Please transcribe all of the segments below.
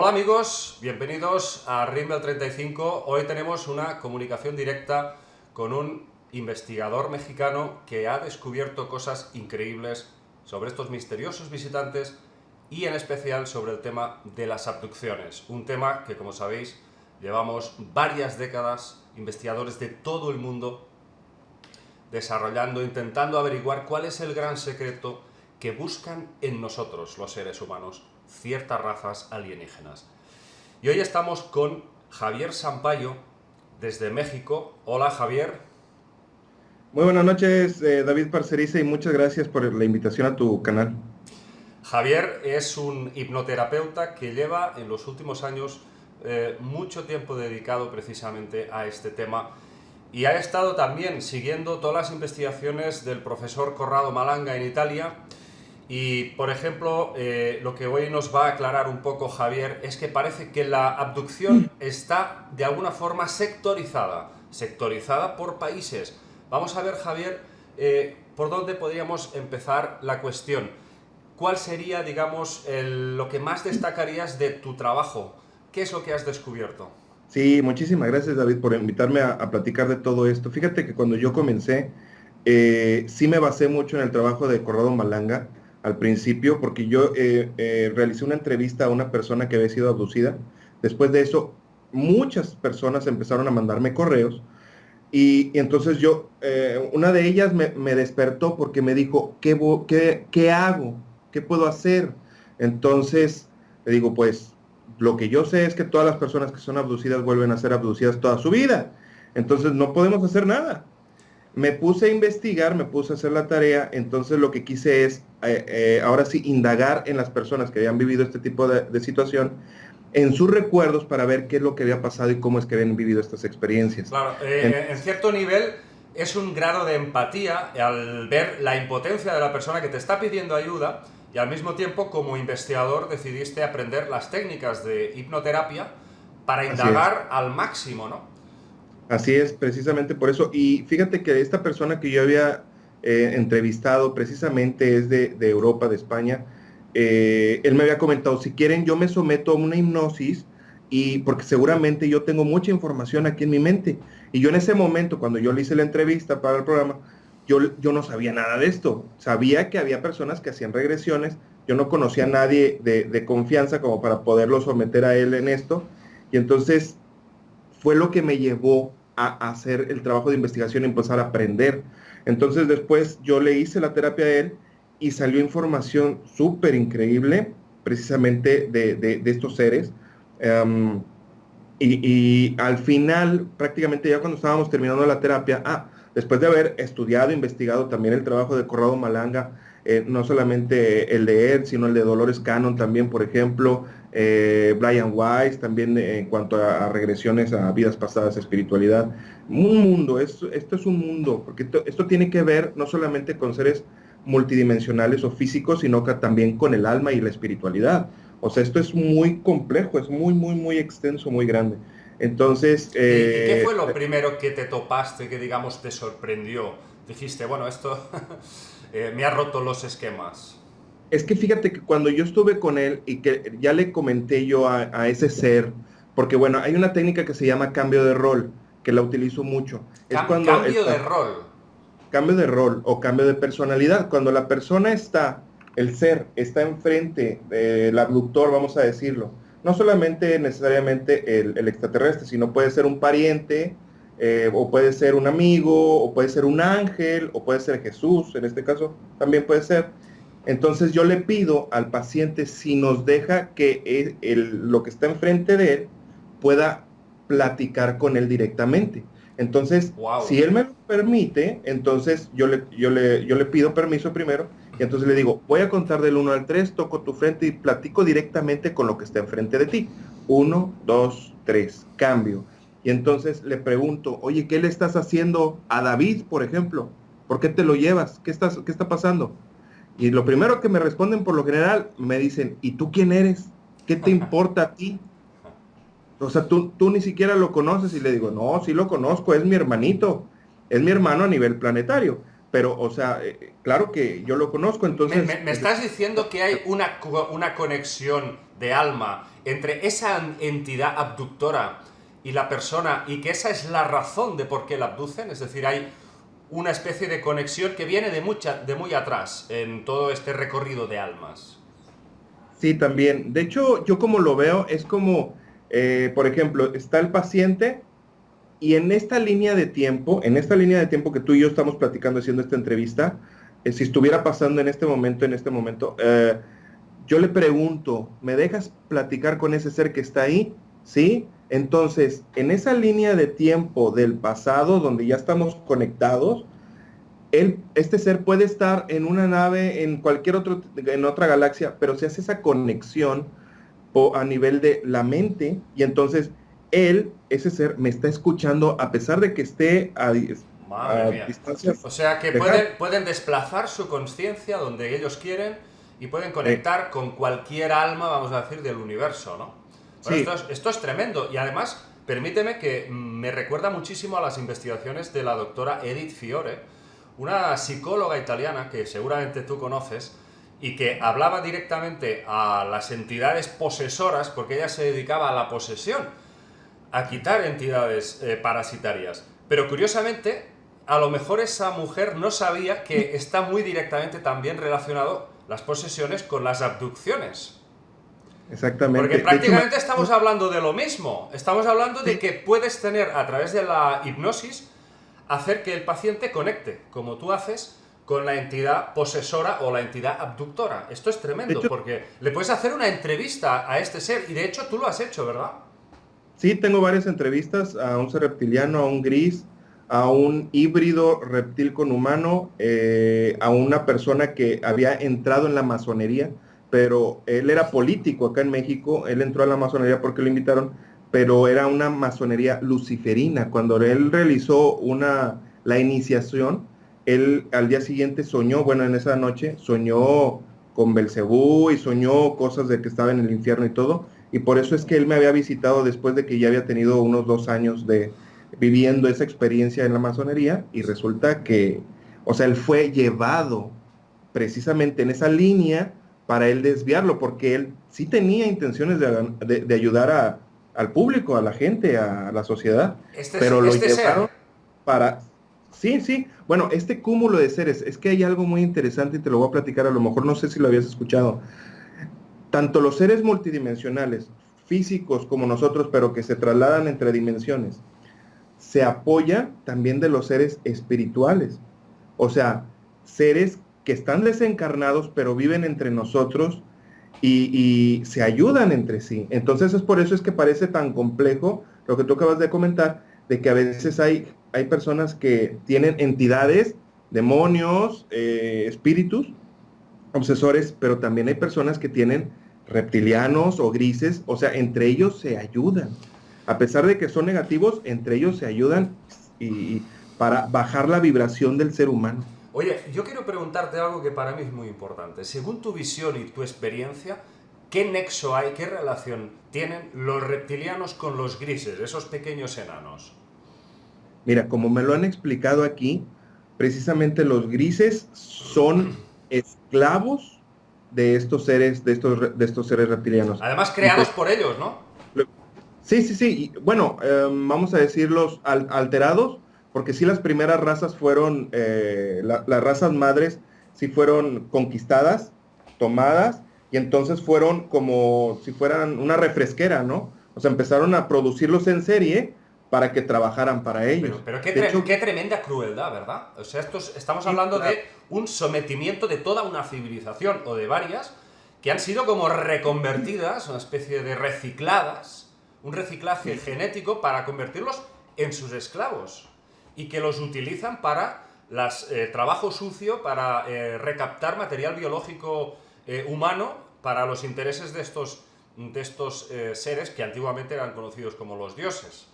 Hola amigos, bienvenidos a Rimbel 35. Hoy tenemos una comunicación directa con un investigador mexicano que ha descubierto cosas increíbles sobre estos misteriosos visitantes y en especial sobre el tema de las abducciones. Un tema que, como sabéis, llevamos varias décadas, investigadores de todo el mundo, desarrollando, intentando averiguar cuál es el gran secreto que buscan en nosotros, los seres humanos, ciertas razas alienígenas. Y hoy estamos con Javier Sampayo, desde México. Hola, Javier. Muy buenas noches, David Parceriza, y muchas gracias por la invitación a tu canal. Javier es un hipnoterapeuta que lleva en los últimos años mucho tiempo dedicado precisamente a este tema y ha estado también siguiendo todas las investigaciones del profesor Corrado Malanga en Italia. Y, por ejemplo, lo que hoy nos va a aclarar un poco Javier es que parece que la abducción está de alguna forma sectorizada por países. Vamos a ver, Javier, por dónde podríamos empezar la cuestión. ¿Cuál sería, digamos, lo que más destacarías de tu trabajo? ¿Qué es lo que has descubierto? Sí, muchísimas gracias, David, por invitarme a platicar de todo esto. Fíjate que cuando yo comencé, sí me basé mucho en el trabajo de Corrado Malanga al principio, porque yo realicé una entrevista a una persona que había sido abducida. Después de eso, muchas personas empezaron a mandarme correos y entonces una de ellas me despertó porque me dijo, ¿qué hago? ¿Qué puedo hacer? Entonces le digo, pues lo que yo sé es que todas las personas que son abducidas vuelven a ser abducidas toda su vida. Entonces no podemos hacer nada. Me puse a investigar, me puse a hacer la tarea, entonces lo que quise es, ahora sí, indagar en las personas que habían vivido este tipo de situación, en sus recuerdos para ver qué es lo que había pasado y cómo es que habían vivido estas experiencias. Claro, en cierto nivel es un grado de empatía al ver la impotencia de la persona que te está pidiendo ayuda y al mismo tiempo, como investigador, decidiste aprender las técnicas de hipnoterapia para Así es. indagar al máximo, ¿no? Así es, precisamente por eso. Y fíjate que esta persona que yo había entrevistado precisamente es de Europa, de España. Él me había comentado, si quieren yo me someto a una hipnosis y porque seguramente yo tengo mucha información aquí en mi mente. Y yo en ese momento, cuando yo le hice la entrevista para el programa, yo no sabía nada de esto. Sabía que había personas que hacían regresiones. Yo no conocía a nadie de confianza como para poderlo someter a él en esto. Y entonces fue lo que me llevó a hacer el trabajo de investigación y empezar a aprender. Entonces después yo le hice la terapia a él y salió información súper increíble precisamente de estos seres. Um, y al final, prácticamente ya cuando estábamos terminando la terapia, después de haber estudiado, investigado también el trabajo de Corrado Malanga, no solamente el de él, sino el de Dolores Cannon también, por ejemplo, Brian Weiss, también en cuanto a regresiones a vidas pasadas, espiritualidad. Un mundo, esto es un mundo, porque esto tiene que ver no solamente con seres multidimensionales o físicos, sino que también con el alma y la espiritualidad. O sea, esto es muy complejo, es muy, muy, muy extenso, muy grande. Entonces, ¿Y qué fue lo primero que te topaste que, digamos, te sorprendió? Dijiste, bueno, esto me ha roto los esquemas. es que fíjate que cuando yo estuve con él y que ya le comenté yo a ese ser, porque bueno, hay una técnica que se llama cambio de rol, que la utilizo mucho. Es cuando Cambio de rol. cambio de rol o cambio de personalidad, cuando la persona está, el ser está enfrente del abductor, vamos a decirlo, no solamente necesariamente el extraterrestre, sino puede ser un pariente, o puede ser un amigo, o puede ser un ángel, o puede ser Jesús, en este caso también puede ser. Entonces yo le pido al paciente si nos deja que lo que está enfrente de él pueda platicar con él directamente. Entonces, Wow. si él me lo permite, entonces yo le pido permiso primero y entonces le digo, voy a contar del 1 al 3, toco tu frente y platico directamente con lo que está enfrente de ti. 1, 2, 3, cambio. Y entonces le pregunto, oye, ¿qué le estás haciendo a David, por ejemplo? ¿Por qué te lo llevas? ¿Qué está pasando? Y lo primero que me responden por lo general, me dicen, ¿y tú quién eres? ¿Qué te importa a ti? O sea, tú ni siquiera lo conoces y le digo, no, sí lo conozco, es mi hermanito, es mi hermano a nivel planetario, pero, o sea, claro que yo lo conozco, entonces... Me estás diciendo que hay una conexión de alma entre esa entidad abductora y la persona, y que esa es la razón de por qué la abducen, es decir, hay una especie de conexión que viene de muy atrás en todo este recorrido de almas. Sí, también. De hecho, yo como lo veo, es como, por ejemplo, está el paciente y en esta línea de tiempo que tú y yo estamos platicando haciendo esta entrevista, si estuviera pasando en este momento, yo le pregunto, ¿me dejas platicar con ese ser que está ahí? ¿Sí? Entonces, en esa línea de tiempo del pasado, donde ya estamos conectados, este ser puede estar en una nave en otra galaxia, pero se hace esa conexión a nivel de la mente, y entonces ese ser, me está escuchando a pesar de que esté Madre a mía. distancias O sea que lejanas. pueden desplazar su conciencia donde ellos quieren y pueden conectar con cualquier alma, vamos a decir, del universo, ¿no? Bueno, Sí, esto es tremendo y además, permíteme que me recuerda muchísimo a las investigaciones de la doctora Edith Fiore, una psicóloga italiana que seguramente tú conoces y que hablaba directamente a las entidades posesoras porque ella se dedicaba a la posesión, a quitar entidades parasitarias. Pero curiosamente, a lo mejor esa mujer no sabía que está muy directamente también relacionado las posesiones con las abducciones. Porque exactamente. De hecho, prácticamente estamos hablando de lo mismo. Estamos hablando de sí, que puedes tener, a través de la hipnosis, hacer que el paciente conecte, como tú haces, con la entidad posesora o la entidad abductora. Esto es de tremendo, hecho, porque le puedes hacer una entrevista a este ser, y de hecho tú lo has hecho, ¿verdad? sí, tengo varias entrevistas a un ser reptiliano, a un gris, a un híbrido reptil con humano, a una persona que había entrado en la masonería, pero él era político acá en México, él entró a la masonería porque lo invitaron, pero era una masonería luciferina. Cuando él realizó la iniciación, él al día siguiente soñó, bueno, en esa noche soñó con Belcebú y soñó cosas de que estaba en el infierno y todo, y por eso es que él me había visitado después de que ya había tenido unos 2 años de viviendo esa experiencia en la masonería, y resulta que, o sea, él fue llevado precisamente en esa línea para él desviarlo, porque él sí tenía intenciones de ayudar al público, a la gente, a la sociedad, pero lo Este ser. llevaron para... Sí, sí, bueno, este cúmulo de seres, es que hay algo muy interesante y te lo voy a platicar, a lo mejor no sé si lo habías escuchado. Tanto los seres multidimensionales, físicos como nosotros, pero que se trasladan entre dimensiones, se apoyan también de los seres espirituales. O sea, seres que están desencarnados, pero viven entre nosotros y se ayudan entre sí. Entonces es por eso es que parece tan complejo lo que tú acabas de comentar, de que a veces hay personas que tienen entidades, demonios, espíritus, obsesores, pero también hay personas que tienen reptilianos o grises, o sea, entre ellos se ayudan. A pesar de que son negativos, entre ellos se ayudan y para bajar la vibración del ser humano. Oye, yo quiero preguntarte algo que para mí es muy importante. Según tu visión y tu experiencia, ¿qué nexo hay, qué relación tienen los reptilianos con los grises, esos pequeños enanos? Mira, como me lo han explicado aquí, precisamente los grises son esclavos de estos seres, de estos seres reptilianos. Además, Y creados por ellos, ¿no? sí, sí, sí. Y, bueno, vamos a decirlos alterados, porque sí las primeras razas fueron, las razas madres sí fueron conquistadas, tomadas, y entonces fueron como si fueran una refresquera, ¿no? O sea, empezaron a producirlos en serie para que trabajaran para ellos. Pero De hecho, qué tremenda crueldad, ¿verdad? O sea, estamos sí, hablando claro, de un sometimiento de toda una civilización, o de varias, que han sido como reconvertidas, una especie de recicladas, un reciclaje sí, genético para convertirlos en sus esclavos, y que los utilizan para trabajo sucio, para recaptar material biológico humano para los intereses de estos seres que antiguamente eran conocidos como los dioses.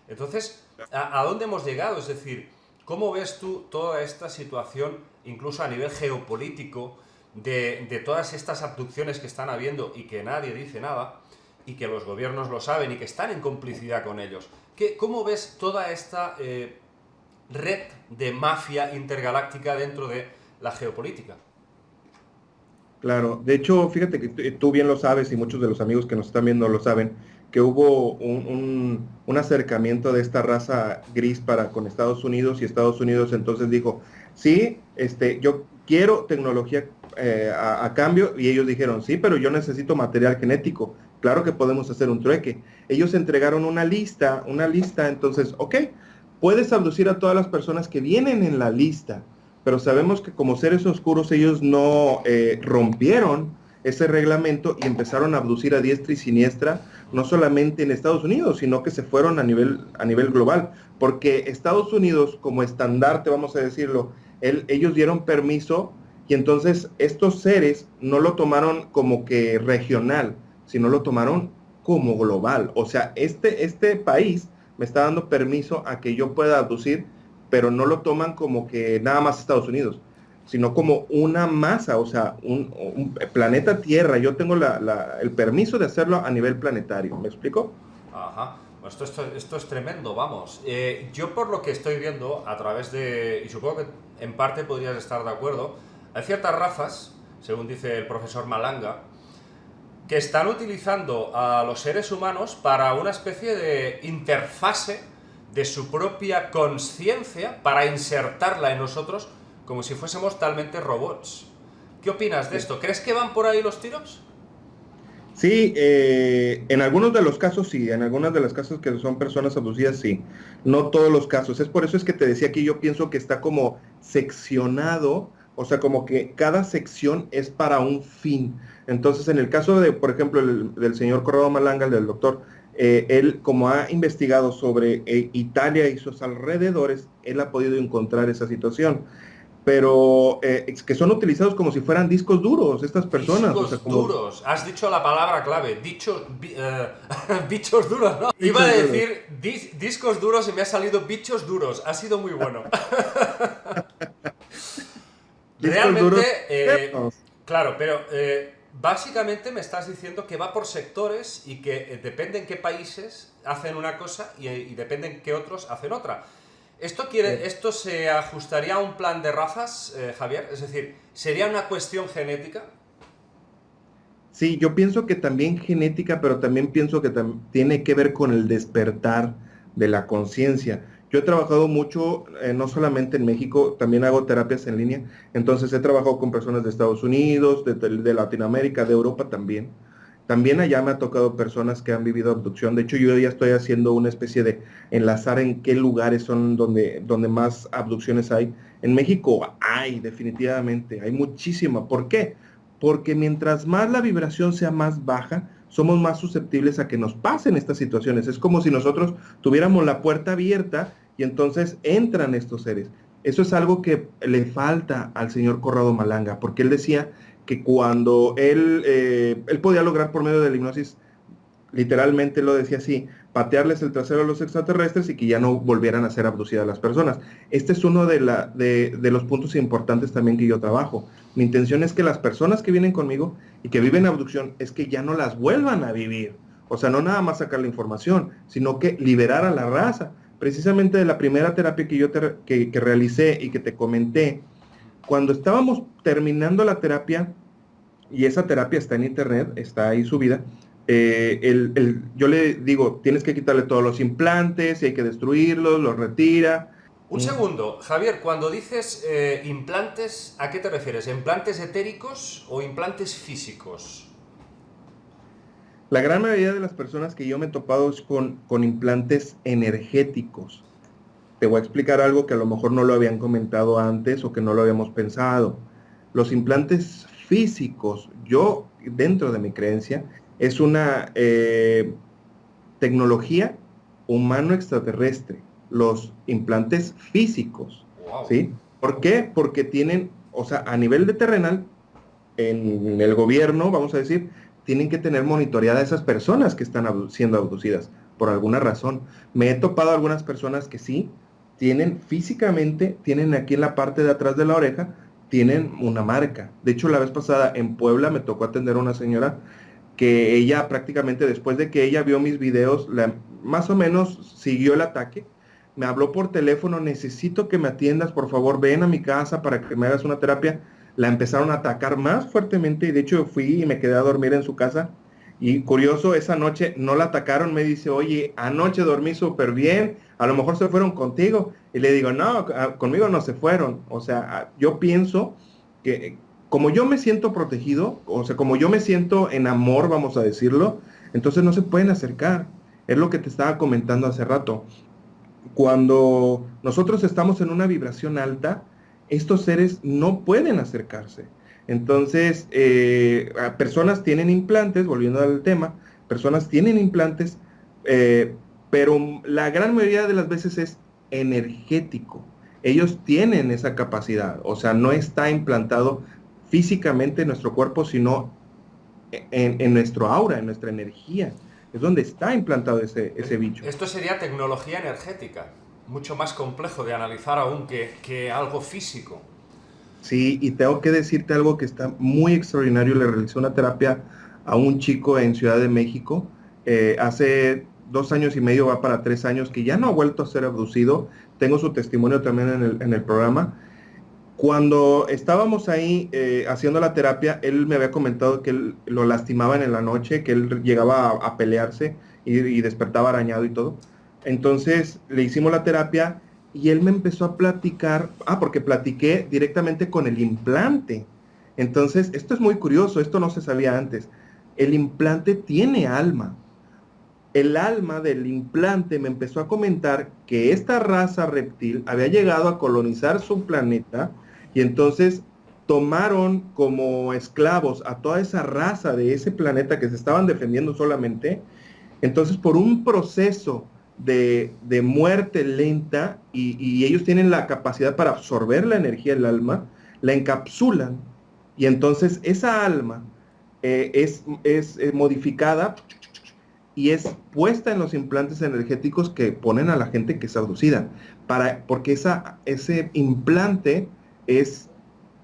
Entonces, ¿a dónde hemos llegado? Es decir, ¿cómo ves tú toda esta situación, incluso a nivel geopolítico, de todas estas abducciones que están habiendo y que nadie dice nada, y que los gobiernos lo saben y que están en complicidad con ellos? ¿Cómo ves toda esta red de mafia intergaláctica dentro de la geopolítica. Claro, de hecho, fíjate que tú bien lo sabes y muchos de los amigos que nos están viendo lo saben, que hubo un acercamiento de esta raza gris con Estados Unidos y Estados Unidos entonces dijo, sí, yo quiero tecnología a cambio y ellos dijeron, sí, pero yo necesito material genético, claro que podemos hacer un trueque. Ellos entregaron una lista, entonces, ok, puedes abducir a todas las personas que vienen en la lista, pero sabemos que como seres oscuros ellos no rompieron ese reglamento y empezaron a abducir a diestra y siniestra, no solamente en Estados Unidos, sino que se fueron a nivel global, porque Estados Unidos, como estandarte, vamos a decirlo, ellos dieron permiso y entonces estos seres no lo tomaron como que regional, sino lo tomaron como global. O sea, este país me está dando permiso a que yo pueda abducir, pero no lo toman como que nada más Estados Unidos, sino como una masa, o sea, un planeta Tierra. Yo tengo el permiso de hacerlo a nivel planetario. ¿Me explico? Ajá. Pues esto es tremendo, vamos. Yo por lo que estoy viendo a través de, y supongo que en parte podrías estar de acuerdo, hay ciertas razas, según dice el profesor Malanga, que están utilizando a los seres humanos para una especie de interfase de su propia conciencia para insertarla en nosotros como si fuésemos talmente robots. ¿Qué opinas de esto? ¿Crees que van por ahí los tiros? Sí, en algunos de los casos sí, en algunas de las casos que son personas abducidas sí, no todos los casos. Es por eso es que te decía que yo pienso que está como seccionado, o sea, como que cada sección es para un fin. Entonces, en el caso de, por ejemplo, del señor Corrado Malanga, el del doctor, él como ha investigado sobre Italia y sus alrededores, él ha podido encontrar esa situación. Pero es que son utilizados como si fueran discos duros estas personas. O sea, Discos como duros. Has dicho la palabra clave. Bichos duros, ¿no? bichos Iba a duros. decir discos duros y me ha salido bichos duros. Ha sido muy bueno. Discos Realmente, duros externos. claro, pero básicamente me estás diciendo que va por sectores y que depende en qué países hacen una cosa y depende en qué otros hacen otra. ¿Esto se ajustaría a un plan de razas, Javier? Es decir, ¿sería una cuestión genética? Sí, yo pienso que también genética, pero también pienso que tiene que ver con el despertar de la conciencia. Yo he trabajado mucho, no solamente en México, también hago terapias en línea, entonces he trabajado con personas de Estados Unidos, de Latinoamérica, de Europa también. También allá me ha tocado personas que han vivido abducción. De hecho, yo ya estoy haciendo una especie de enlazar en qué lugares son donde más abducciones hay. En México hay, definitivamente, hay muchísima. ¿Por qué? Porque mientras más la vibración sea más baja, somos más susceptibles a que nos pasen estas situaciones. Es como si nosotros tuviéramos la puerta abierta y entonces entran estos seres. Eso es algo que le falta al señor Corrado Malanga, porque él decía que cuando él podía lograr por medio de la hipnosis, literalmente lo decía así, patearles el trasero a los extraterrestres y que ya no volvieran a ser abducidas las personas. Este es uno de los puntos importantes también que yo trabajo. Mi intención es que las personas que vienen conmigo y que viven abducción, es que ya no las vuelvan a vivir. O sea, no nada más sacar la información, sino que liberar a la raza. Precisamente de la primera terapia que yo que realicé y que te comenté, cuando estábamos terminando la terapia, y esa terapia está en internet, está ahí subida, yo le digo, tienes que quitarle todos los implantes, y hay que destruirlos, los retira. Un segundo, Javier, cuando dices implantes, ¿a qué te refieres? ¿Implantes etéricos o implantes físicos? La gran mayoría de las personas que yo me he topado es con implantes energéticos. Te voy a explicar algo que a lo mejor no lo habían comentado antes o que no lo habíamos pensado. Los implantes físicos, yo dentro de mi creencia, es una tecnología humano-extraterrestre, los implantes físicos, Wow. ¿sí? ¿Por qué? Porque tienen, o sea, a nivel de terrenal, en el gobierno, vamos a decir, tienen que tener monitoreada a esas personas que están siendo abducidas, por alguna razón. Me he topado algunas personas que sí, tienen físicamente, tienen aquí en la parte de atrás de la oreja, tienen una marca. De hecho, la vez pasada en Puebla me tocó atender a una señora que ella prácticamente después de que ella vio mis videos, más o menos siguió el ataque, me habló por teléfono, necesito que me atiendas, por favor, ven a mi casa para que me hagas una terapia. La empezaron a atacar más fuertemente y de hecho fui y me quedé a dormir en su casa. Y curioso, esa noche no la atacaron, me dice, oye, anoche dormí súper bien, a lo mejor se fueron contigo. Y le digo, no, conmigo no se fueron. O sea, yo pienso que como yo me siento protegido, o sea, como yo me siento en amor, vamos a decirlo, entonces no se pueden acercar. Es lo que te estaba comentando hace rato. Cuando nosotros estamos en una vibración alta, estos seres no pueden acercarse. Entonces, personas tienen implantes, volviendo al tema, personas tienen implantes, eh, pero la gran mayoría de las veces es energético. Ellos tienen esa capacidad, o sea, no está implantado físicamente en nuestro cuerpo, sino en nuestro aura, en nuestra energía. Es donde está implantado ese bicho. Esto sería tecnología energética, mucho más complejo de analizar aún que algo físico. Sí, y tengo que decirte algo que está muy extraordinario. Le realicé una terapia a un chico en Ciudad de México. Hace 2 años y medio, va para 3 años, que ya no ha vuelto a ser abducido. Tengo su testimonio también en el programa. Cuando estábamos ahí haciendo la terapia, él me había comentado que él lo lastimaban en la noche, que él llegaba a pelearse y despertaba arañado y todo. Entonces le hicimos la terapia y él me empezó a platicar, porque platiqué directamente con el implante. Entonces, esto es muy curioso, esto no se sabía antes. El implante tiene alma. El alma del implante me empezó a comentar que esta raza reptil había llegado a colonizar su planeta y entonces tomaron como esclavos a toda esa raza de ese planeta que se estaban defendiendo solamente. Entonces, por un proceso de muerte lenta y ellos tienen la capacidad para absorber la energía del alma, la encapsulan y entonces esa alma es modificada y es puesta en los implantes energéticos que ponen a la gente que es abducida, porque ese implante es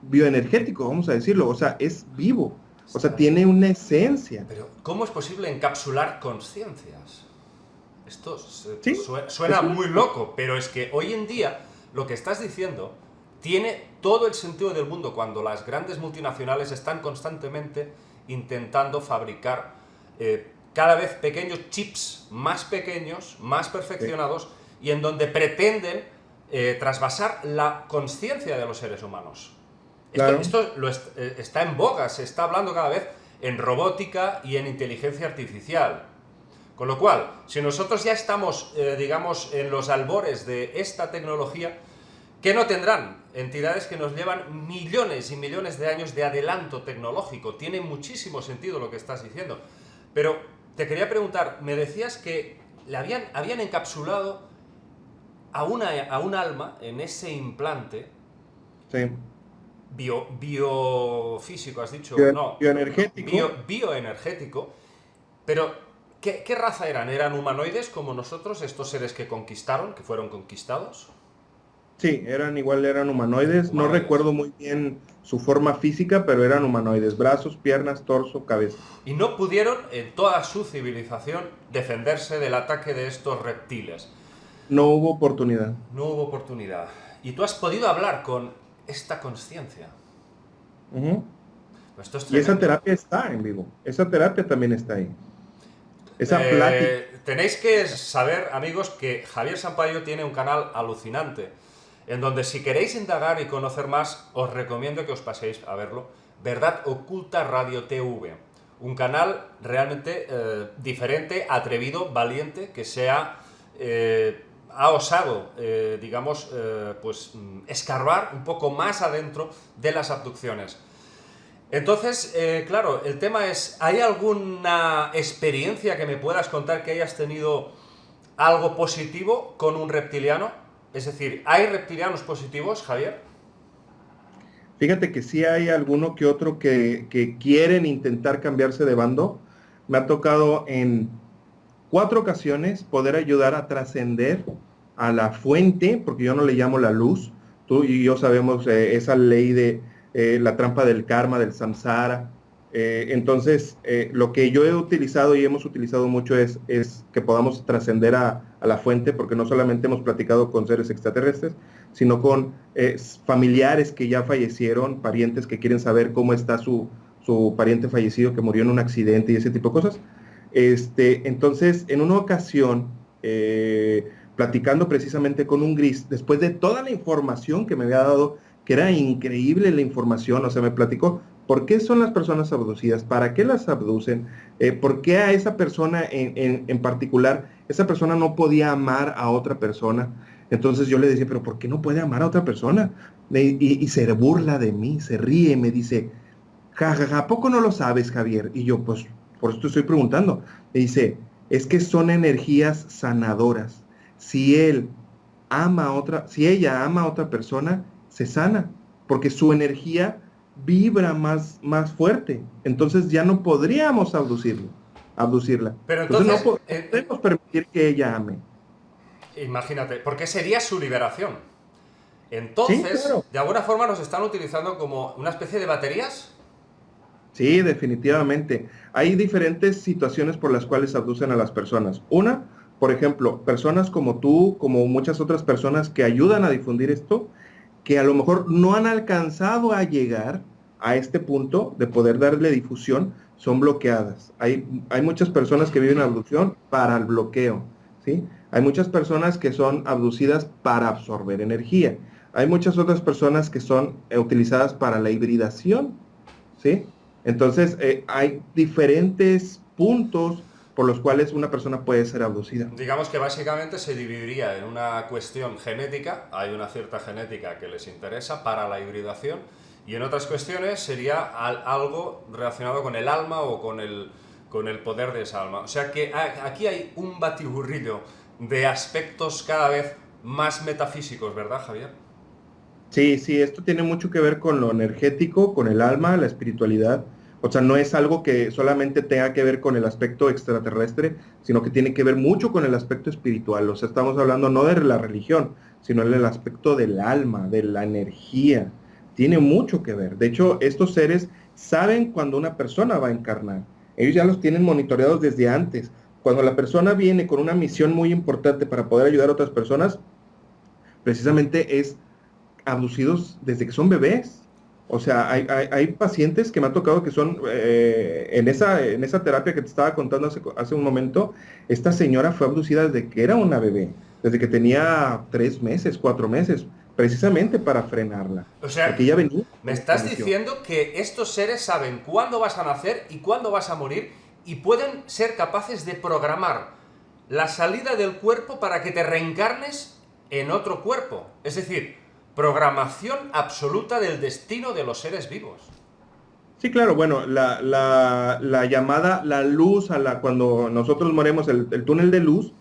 bioenergético, vamos a decirlo, o sea, es vivo, o sea, tiene una esencia. Pero, ¿cómo es posible encapsular conciencias? Esto Sí, suena muy loco, pero es que hoy en día lo que estás diciendo tiene todo el sentido del mundo cuando las grandes multinacionales están constantemente intentando fabricar cada vez pequeños chips más pequeños, más perfeccionados, y en donde pretenden trasvasar la conciencia de los seres humanos. claro. Esto está en boga, se está hablando cada vez en robótica y en inteligencia artificial. Con lo cual, si nosotros ya estamos, digamos, en los albores de esta tecnología, ¿qué no tendrán? Entidades que nos llevan millones y millones de años de adelanto tecnológico. Tiene muchísimo sentido lo que estás diciendo. Pero te quería preguntar, me decías que habían encapsulado a un alma en ese implante Sí. biofísico, has dicho, no, Bioenergético. bioenergético, pero ¿qué raza eran? ¿Eran humanoides como nosotros, estos seres que conquistaron, que fueron conquistados? Sí, eran humanoides. No Humanoides. recuerdo muy bien su forma física, pero eran humanoides. Brazos, piernas, torso, cabeza. Y no pudieron, en toda su civilización, defenderse del ataque de estos reptiles. No hubo oportunidad. No hubo oportunidad. Y tú has podido hablar con esta conciencia. Ujú. Esto es Y esa tremendo. terapia está en vivo. Esa terapia también está ahí. Esa plática. Tenéis que saber, amigos, que Javier Sampaio tiene un canal alucinante, en donde si queréis indagar y conocer más, os recomiendo que os paséis a verlo. Verdad Oculta Radio TV. Un canal realmente diferente, atrevido, valiente, que ha osado, digamos, escarbar un poco más adentro de las abducciones. Entonces, claro, el tema es, ¿hay alguna experiencia que me puedas contar que hayas tenido algo positivo con un reptiliano? Es decir, ¿hay reptilianos positivos, Javier? Fíjate que sí hay alguno que otro que quieren intentar cambiarse de bando. Me ha tocado en 4 ocasiones poder ayudar a trascender a la fuente, porque yo no le llamo la luz. Tú y yo sabemos esa ley de la trampa del karma, del samsara. Entonces, lo que yo he utilizado y hemos utilizado mucho es que podamos trascender a la fuente, porque no solamente hemos platicado con seres extraterrestres, sino con familiares que ya fallecieron, parientes que quieren saber cómo está su pariente fallecido que murió en un accidente y ese tipo de cosas. Entonces, en una ocasión, platicando precisamente con un gris, después de toda la información que me había dado, que era increíble la información, o sea, me platicó por qué son las personas abducidas, para qué las abducen, por qué a esa persona en particular, esa persona no podía amar a otra persona. Entonces yo le decía, pero ¿por qué no puede amar a otra persona? Y se burla de mí, se ríe, me dice, jajaja, ¿a poco no lo sabes, Javier? Y yo, pues, por eso te estoy preguntando. Me dice, es que son energías sanadoras. Si él ama a otra, si ella ama a otra persona, se sana, porque su energía vibra más fuerte. Entonces ya no podríamos abducirla. Pero Entonces no entonces, podemos permitir que ella ame. imagínate, porque sería su liberación. Sí, Entonces, claro. de alguna forma nos están utilizando como una especie de baterías. Sí, definitivamente. Hay diferentes situaciones por las cuales abducen a las personas. Una, por ejemplo, personas como tú, como muchas otras personas que ayudan a difundir esto, que a lo mejor no han alcanzado a llegar a este punto de poder darle difusión, son bloqueadas. Hay muchas personas que viven abducción para el bloqueo, ¿sí? Hay muchas personas que son abducidas para absorber energía. Hay muchas otras personas que son utilizadas para la hibridación, ¿sí? Entonces, hay diferentes puntos por los cuales una persona puede ser abducida. Digamos que básicamente se dividiría en una cuestión genética, hay una cierta genética que les interesa para la hibridación, y en otras cuestiones sería algo relacionado con el alma o con el poder de esa alma. O sea que aquí hay un batiburrillo de aspectos cada vez más metafísicos, ¿verdad, Javier? Sí, sí, esto tiene mucho que ver con lo energético, con el alma, la espiritualidad. O sea, no es algo que solamente tenga que ver con el aspecto extraterrestre, sino que tiene que ver mucho con el aspecto espiritual. O sea, estamos hablando no de la religión, sino del aspecto del alma, de la energía. Tiene mucho que ver. De hecho, estos seres saben cuando una persona va a encarnar. Ellos ya los tienen monitoreados desde antes. Cuando la persona viene con una misión muy importante para poder ayudar a otras personas, precisamente es abducidos desde que son bebés. O sea, hay pacientes que me ha tocado que son, en esa terapia que te estaba contando hace un momento, esta señora fue abducida desde que era una bebé, desde que tenía 3 meses, 4 meses, precisamente para frenarla, O sea, porque ella venía me con esta estás misión. diciendo que estos seres saben cuándo vas a nacer y cuándo vas a morir y pueden ser capaces de programar la salida del cuerpo para que te reencarnes en otro cuerpo. Es decir, programación absoluta del destino de los seres vivos. Sí, claro, bueno, la llamada, la luz, cuando nosotros moremos, el túnel de luz,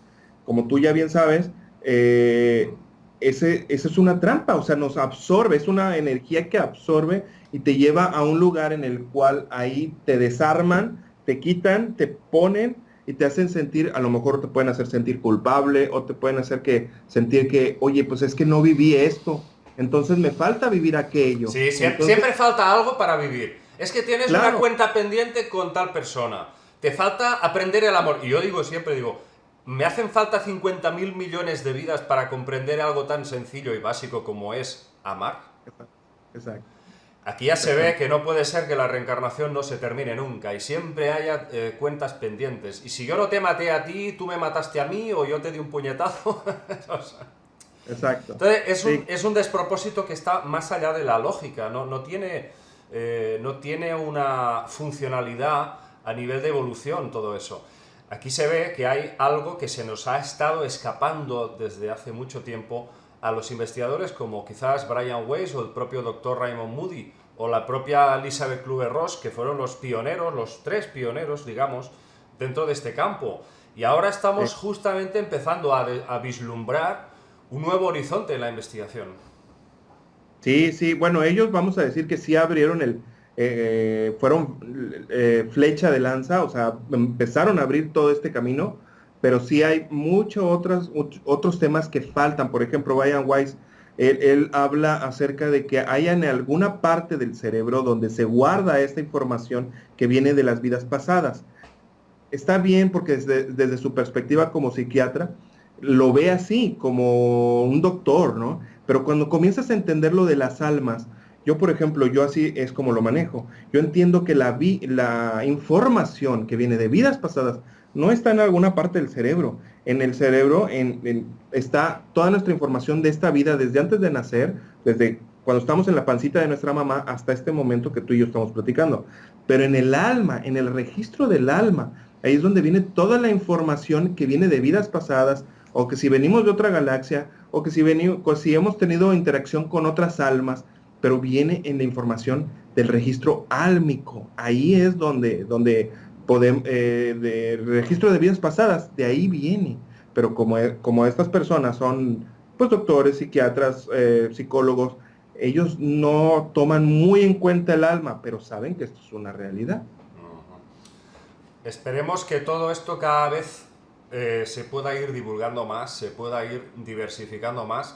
como tú ya bien sabes, ese es una trampa, o sea, nos absorbe, es una energía que absorbe y te lleva a un lugar en el cual ahí te desarman, te quitan, te ponen y te hacen sentir, a lo mejor te pueden hacer sentir culpable o te pueden hacer sentir que, oye, pues es que no viví esto, entonces me falta vivir aquello. Sí, Entonces, siempre falta algo para vivir. Es que tienes una claro. cuenta pendiente con tal persona. Te falta aprender el amor. Y yo siempre digo, me hacen falta 50.000 millones de vidas para comprender algo tan sencillo y básico como es amar. Exacto, exacto, Aquí ya se ve exactamente. que no puede ser que la reencarnación no se termine nunca y siempre haya cuentas pendientes. Y si yo no te maté a ti, tú me mataste a mí o yo te di un puñetazo. O sea, Exacto. entonces Sí, es un despropósito que está más allá de la lógica, no tiene una funcionalidad a nivel de evolución todo eso. Aquí se ve que hay algo que se nos ha estado escapando desde hace mucho tiempo a los investigadores como quizás Brian Weiss o el propio doctor Raymond Moody o la propia Elizabeth Kübler-Ross, que fueron los pioneros, los tres pioneros, digamos, dentro de este campo. Y ahora estamos sí. justamente empezando a vislumbrar un nuevo horizonte en la investigación. Sí, sí, bueno, ellos vamos a decir que sí abrieron fueron flecha de lanza, o sea, empezaron a abrir todo este camino, pero sí hay otros temas que faltan. Por ejemplo, Brian Weiss Él habla acerca de que hay en alguna parte del cerebro donde se guarda esta información que viene de las vidas pasadas. Está bien porque desde su perspectiva como psiquiatra lo ve así, como un doctor, ¿no? Pero cuando comienzas a entender lo de las almas, yo por ejemplo, yo así es como lo manejo. Yo entiendo que la información que viene de vidas pasadas no está en alguna parte del cerebro. En el cerebro está toda nuestra información de esta vida desde antes de nacer, desde cuando estamos en la pancita de nuestra mamá hasta este momento que tú y yo estamos platicando. Pero en el alma, en el registro del alma, ahí es donde viene toda la información que viene de vidas pasadas, o que si venimos de otra galaxia, o que si hemos tenido interacción con otras almas, pero viene en la información del registro álmico. Ahí es donde podemos, del registro de vidas pasadas, de ahí viene. Pero como estas personas son pues doctores, psiquiatras, psicólogos, ellos no toman muy en cuenta el alma, pero saben que esto es una realidad. Esperemos que todo esto cada vez se pueda ir divulgando más, se pueda ir diversificando más,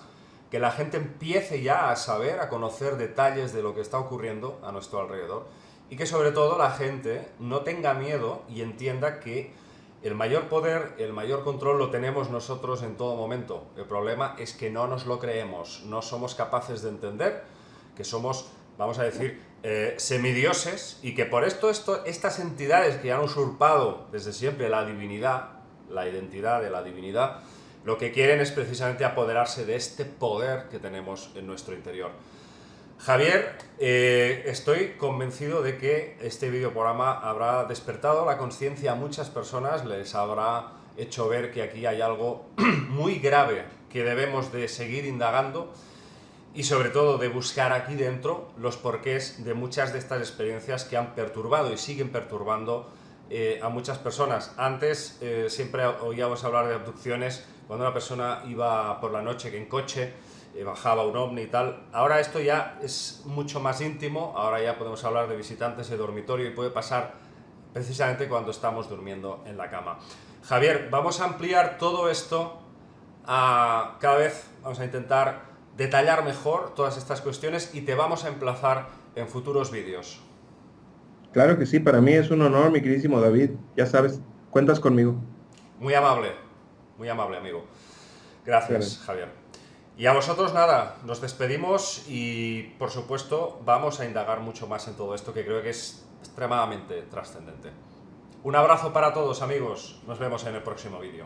que la gente empiece ya a saber, a conocer detalles de lo que está ocurriendo a nuestro alrededor y que sobre todo la gente no tenga miedo y entienda que el mayor poder, el mayor control lo tenemos nosotros en todo momento. El problema es que no nos lo creemos, no somos capaces de entender que somos, vamos a decir, semidioses, y que por estas entidades que han usurpado desde siempre la divinidad, la identidad de la divinidad, lo que quieren es precisamente apoderarse de este poder que tenemos en nuestro interior. Javier, estoy convencido de que este videoprograma habrá despertado la conciencia a muchas personas, les habrá hecho ver que aquí hay algo muy grave que debemos de seguir indagando y sobre todo de buscar aquí dentro los porqués de muchas de estas experiencias que han perturbado y siguen perturbando a muchas personas. Antes siempre oíamos hablar de abducciones cuando una persona iba por la noche que en coche, bajaba un ovni y tal. Ahora esto ya es mucho más íntimo, ahora ya podemos hablar de visitantes de dormitorio y puede pasar precisamente cuando estamos durmiendo en la cama. Javier, vamos a ampliar todo esto cada vez, vamos a intentar detallar mejor todas estas cuestiones y te vamos a emplazar en futuros vídeos. Claro que sí, para mí es un honor, mi queridísimo David. Ya sabes, cuentas conmigo. Muy amable amigo. Gracias, Gracias. Javier. Y a vosotros nada, nos despedimos y por supuesto vamos a indagar mucho más en todo esto que creo que es extremadamente trascendente. Un abrazo para todos amigos, nos vemos en el próximo vídeo.